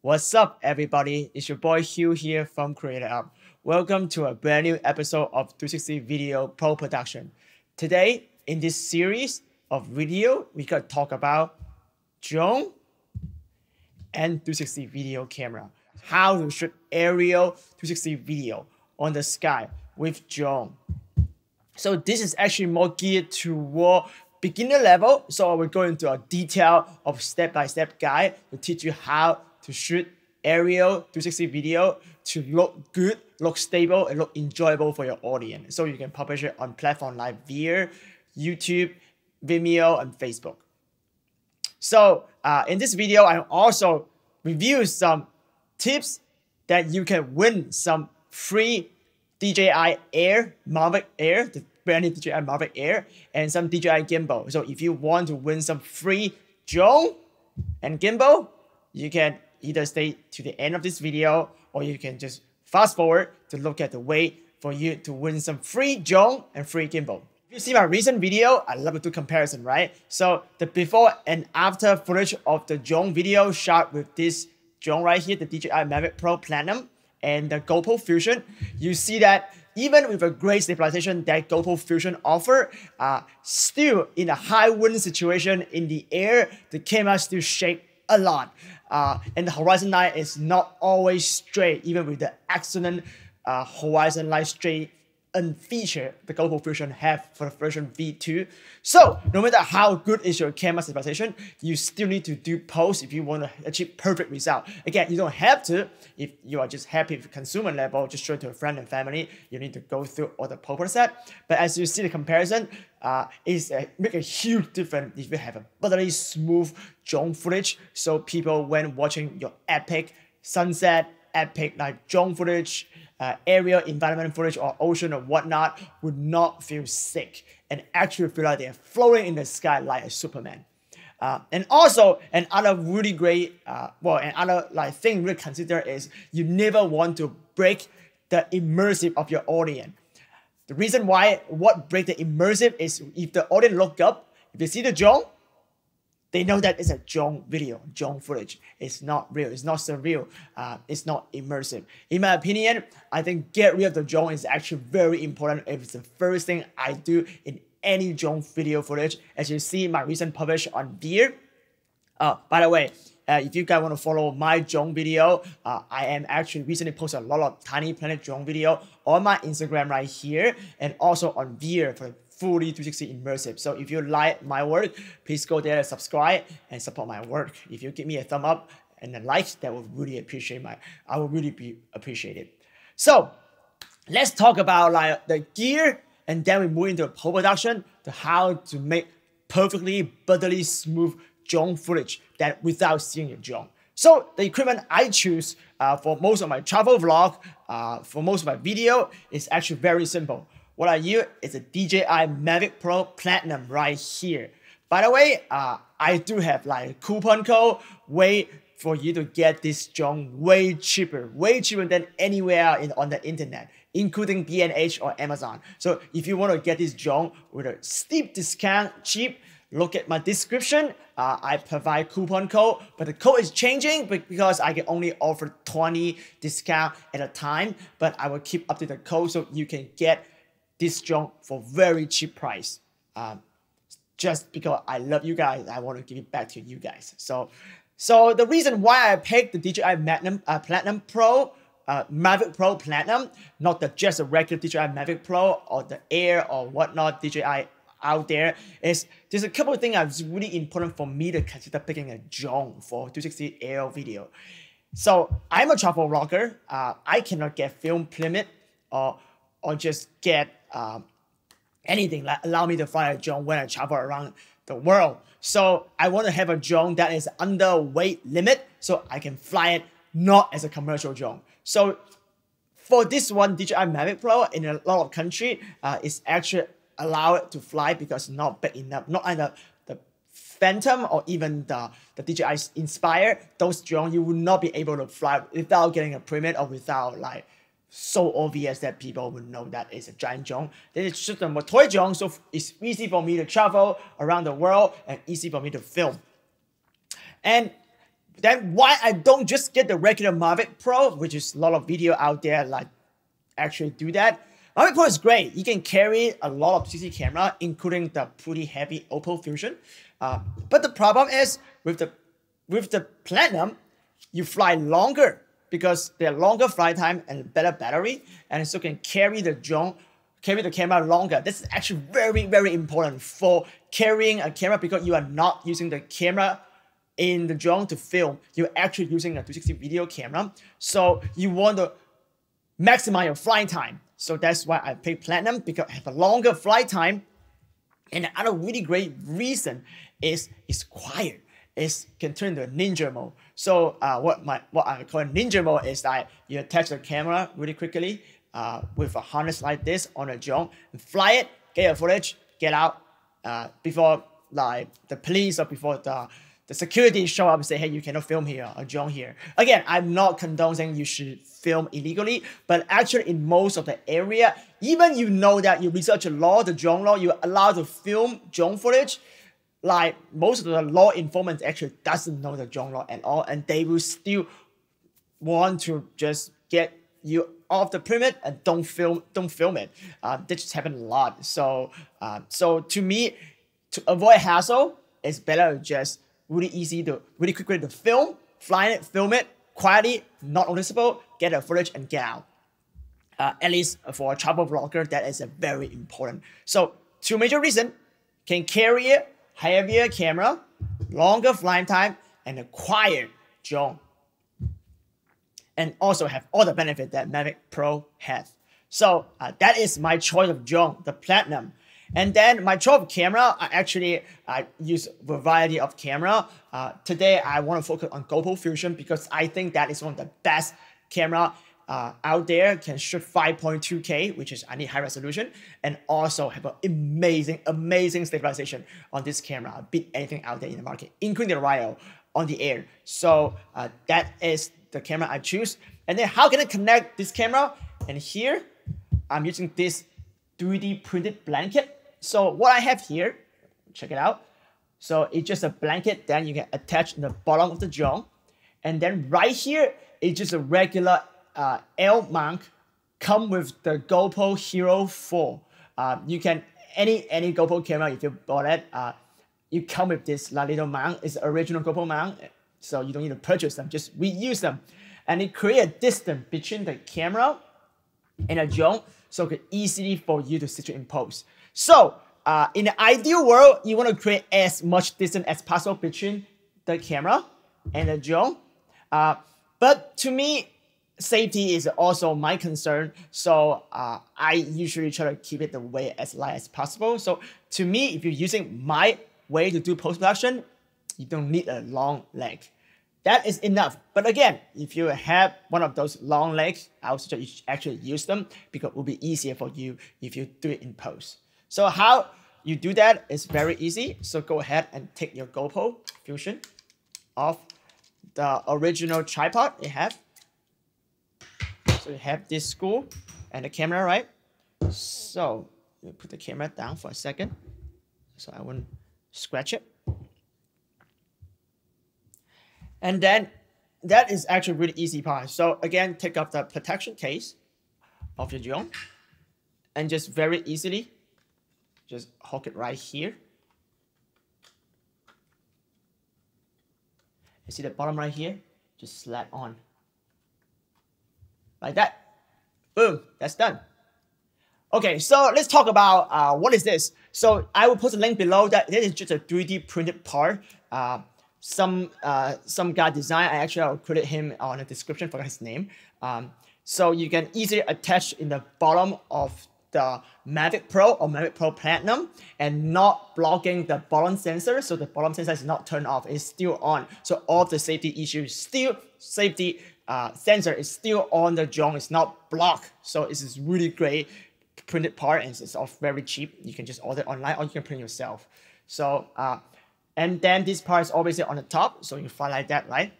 What's up, everybody? It's your boy Hugh here from Creator Up. Welcome to a brand new episode of 360 Video Pro Production. Today, in this series of video, we gonna talk about drone and 360 video camera. How to shoot aerial 360 video on the sky with drone. So this is actually more geared toward beginner level. So I will go into a detail of step-by-step guide to teach you how to shoot aerial 360 video to look good, look stable, and look enjoyable for your audience. So you can publish it on platforms like Vimeo, YouTube, Vimeo, and Facebook. So in this video, I also review some tips that you can win some free DJI Mavic Air, the brand new DJI Mavic Air, and some DJI gimbal. So if you want to win some free drone and gimbal, you can either stay to the end of this video, or you can just fast forward to look at the way for you to win some free drone and free gimbal. If you see my recent video, I love to do comparison, right? So the before and after footage of the drone video shot with this drone right here, the DJI Mavic Pro Platinum and the GoPro Fusion, you see that even with a great stabilization that GoPro Fusion offer, still in a high wind situation in the air, the camera still shake a lot. And the horizon line is not always straight, even with the excellent horizon line straight feature the GoPro Fusion have for the version V2. So no matter how good is your camera stabilization, you still need to do post if you want to achieve perfect result. Again, you don't have to. If you are just happy with consumer level, just show it to a friend and family, you need to go through all the post process. But as you see the comparison, make a huge difference if you have a buttery smooth drone footage. So people, when watching your epic sunset, epic like drone footage, aerial environment footage or ocean or whatnot, would not feel sick and actually feel like they're floating in the sky like a Superman. And also another really great, another thing really consider is you never want to break the immersive of your audience. The reason why what break the immersive is if the audience look up, if they see the drone, they know that it's a drone video, drone footage. It's not real, it's not surreal, it's not immersive. In my opinion, I think get rid of the drone is actually very important. It's the first thing I do in any drone video footage. As you see my recent publish on Deer. By the way, if you guys want to follow my drone video, I am actually recently posted a lot of Tiny Planet drone video on my Instagram right here, and also on Veer for fully 360 immersive. So if you like my work, please go there, subscribe, and support my work. If you give me a thumb up and a like, that would really I would really be appreciated. So let's talk about the gear, and then we move into post-production to how to make perfectly buttery smooth drone footage that without seeing your drone. So the equipment I choose for most of my travel vlog, for most of my video, is actually very simple. What I use is a DJI Mavic Pro Platinum right here. By the way, I do have a coupon code way for you to get this drone way cheaper than anywhere on the internet, including B&H or Amazon. So if you want to get this drone with a steep discount, cheap, look at my description. I provide coupon code, but the code is changing because I can only offer 20 discount at a time, but I will keep updating the code so you can get this drone for very cheap price. Just because I love you guys, I want to give it back to you guys. So the reason why I picked the DJI Platinum Pro, Mavic Pro Platinum, not just a regular DJI Mavic Pro or the Air or whatnot DJI out there, is there's a couple of things that's really important for me to consider picking a drone for 360 aerial video. So I'm a travel vlogger. I cannot get film permit or just get anything that allow me to fly a drone when I travel around the world. So I want to have a drone that is under weight limit so I can fly it not as a commercial drone. So for this one, DJI Mavic Pro in a lot of country is actually allow it to fly because not big enough, not under the Phantom or even the DJI Inspire. Those drones you will not be able to fly without getting a permit or without so obvious that people would know that it's a giant drone. Then it's just a toy drone, so it's easy for me to travel around the world and easy for me to film. And then why I don't just get the regular Mavic Pro, which is a lot of video out there like actually do that. Mavic Pro is great. You can carry a lot of CC camera, including the pretty heavy GoPro Fusion. But the problem is with the Platinum, you fly longer because they're longer flight time and better battery, and so can carry the camera longer. This is actually very, very important for carrying a camera because you are not using the camera in the drone to film. You're actually using a 360 video camera. So you want to maximize your flight time. So that's why I picked Platinum, because I have a longer flight time. And the other really great reason is it's quiet. It can turn into a ninja mode. So what I call ninja mode is that you attach the camera really quickly with a harness like this on a drone, and fly it, get your footage, get out before like the police or before the security show up and say, hey, you cannot film here or drone here. Again, I'm not condoning you should film illegally, but actually in most of the area, even you know that you research a law, the drone law, you're allowed to film drone footage. Like most of the law enforcement actually doesn't know the drone law at all, and they will still want to just get you off the permit and don't film it. This just happened a lot. So to me, to avoid hassle, it's better to just really quickly to film, fly it, film it quietly, not noticeable, get the footage and get out. At least for a travel vlogger, that is a very important. So two major reasons: can carry a heavier camera, longer flying time, and a quiet drone. And also have all the benefits that Mavic Pro has. So that is my choice of drone, the Platinum. And then my choice of camera, I use a variety of camera. Today, I want to focus on GoPro Fusion because I think that is one of the best camera out there. Can shoot 5.2K, which is I need high resolution, and also have an amazing stabilization on this camera. Beat anything out there in the market, including the Rio on the air. So that is the camera I choose. And then how can I connect this camera? And here, I'm using this 3D printed blanket. So what I have here, check it out. So it's just a blanket, then you can attach in the bottom of the drone. And then right here, it's just a regular L mount, come with the GoPro Hero 4. You can, any GoPro camera, if you bought it, you come with this little mount. It's the original GoPro mount, so you don't need to purchase them, just reuse them. And it creates a distance between the camera and a drone, so it's easily for you to situate in pose. So in the ideal world, you want to create as much distance as possible between the camera and the drone. But to me, safety is also my concern. So I usually try to keep it the way as light as possible. So to me, if you're using my way to do post-production, you don't need a long leg. That is enough. But again, if you have one of those long legs, I would suggest you actually use them because it will be easier for you if you do it in post. So how you do that is very easy. So go ahead and take your GoPro Fusion off the original tripod you have. So you have this screw and the camera, right? So you put the camera down for a second so I won't scratch it. And then that is actually a really easy part. So again, take off the protection case of your drone and just very easily just hook it right here. You see the bottom right here? Just slap on. Like that. Boom, that's done. Okay, so let's talk about what is this. So I will post a link below. That this is just a 3D printed part. Some guy design. I'll credit him on the description for his name. So you can easily attach in the bottom of the Mavic Pro or Mavic Pro Platinum and not blocking the bottom sensor. So the bottom sensor is not turned off, it's still on. So all the safety issues, safety sensor is still on the drone, it's not blocked. So it's this really great printed part and it's all very cheap. You can just order online or you can print yourself. So, and then this part is obviously on the top, so you fly like that, right?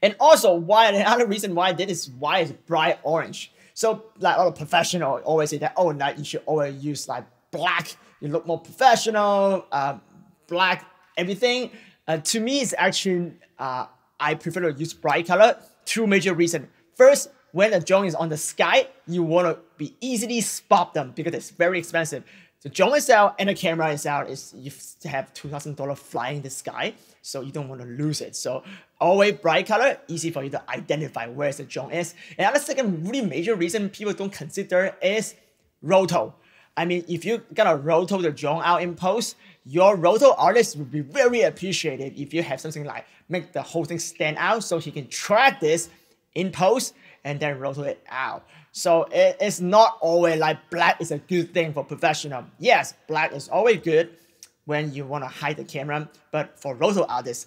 And also, another reason why I did is why it's bright orange. So like all the professional always say that, oh, now you should always use like black. You look more professional, black everything. To me, it's actually, I prefer to use bright color. Two major reasons. First, when the drone is on the sky, you want to be easily spot them because it's very expensive. The drone itself and the camera itself is you have $2,000 flying in the sky, so you don't want to lose it. So always bright color, easy for you to identify where the drone is. And the second really major reason people don't consider is roto. I mean, if you're gonna roto the drone out in post, your roto artist will be very appreciated if you have something like make the whole thing stand out so he can track this in post and then roto it out. So it's not always like black is a good thing for professional. Yes, black is always good when you want to hide the camera, but for roto artists,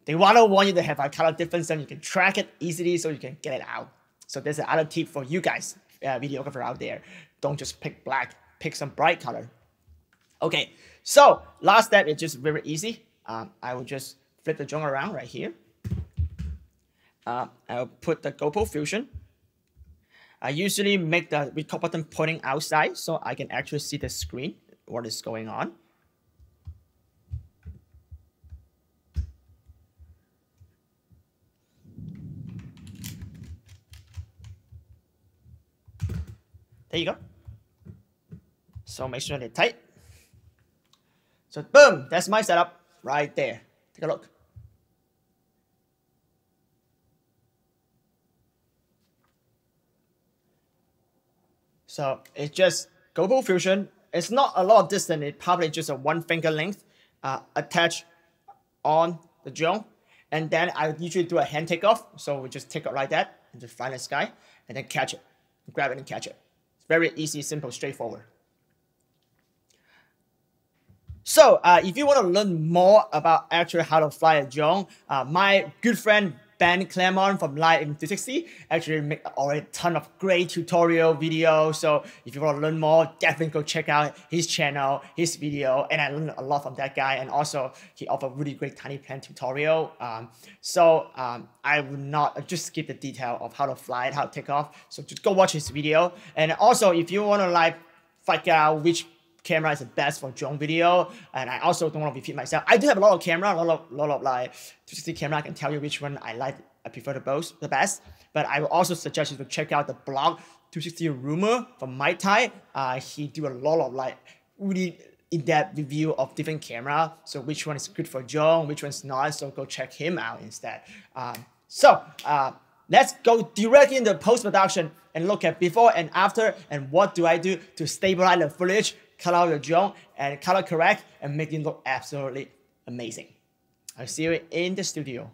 they want you to have a color difference and you can track it easily so you can get it out. So there's another tip for you guys, videographer out there. Don't just pick black, pick some bright color. Okay, so last step is just very easy. I will just flip the drone around right here. I'll put the GoPro Fusion. I usually make the record button pointing outside so I can actually see the screen, what is going on. There you go. So make sure they're tight. So boom, that's my setup right there. Take a look. So it's just GoPro Fusion. It's not a lot of distance. It's probably just a 1 finger length attached on the drone. And then I usually do a hand takeoff. So we just take it like that and just fly in the sky and then catch it. Grab it and catch it. It's very easy, simple, straightforward. So if you want to learn more about actually how to fly a drone, my good friend Ben Claremont from Live in 360 actually make already a ton of great tutorial videos. So if you want to learn more, definitely go check out his channel, his video, and I learned a lot from that guy. And also he offers really great tiny plane tutorial. I would not just skip the detail of how to fly it, how to take off. So just go watch his video. And also if you want to like figure out which camera is the best for drone video, and I also don't want to repeat myself. I do have a lot of camera, a lot of like 360 camera. I can tell you which one I prefer the best. But I will also suggest you to check out the blog 260 Rumor from Mike Tai. He do a lot of like really in-depth review of different camera. So which one is good for drone, which one's not. So go check him out instead. Let's go directly into post-production and look at before and after and what do I do to stabilize the footage, color out the drone, and color correct and make it look absolutely amazing. I'll see you in the studio.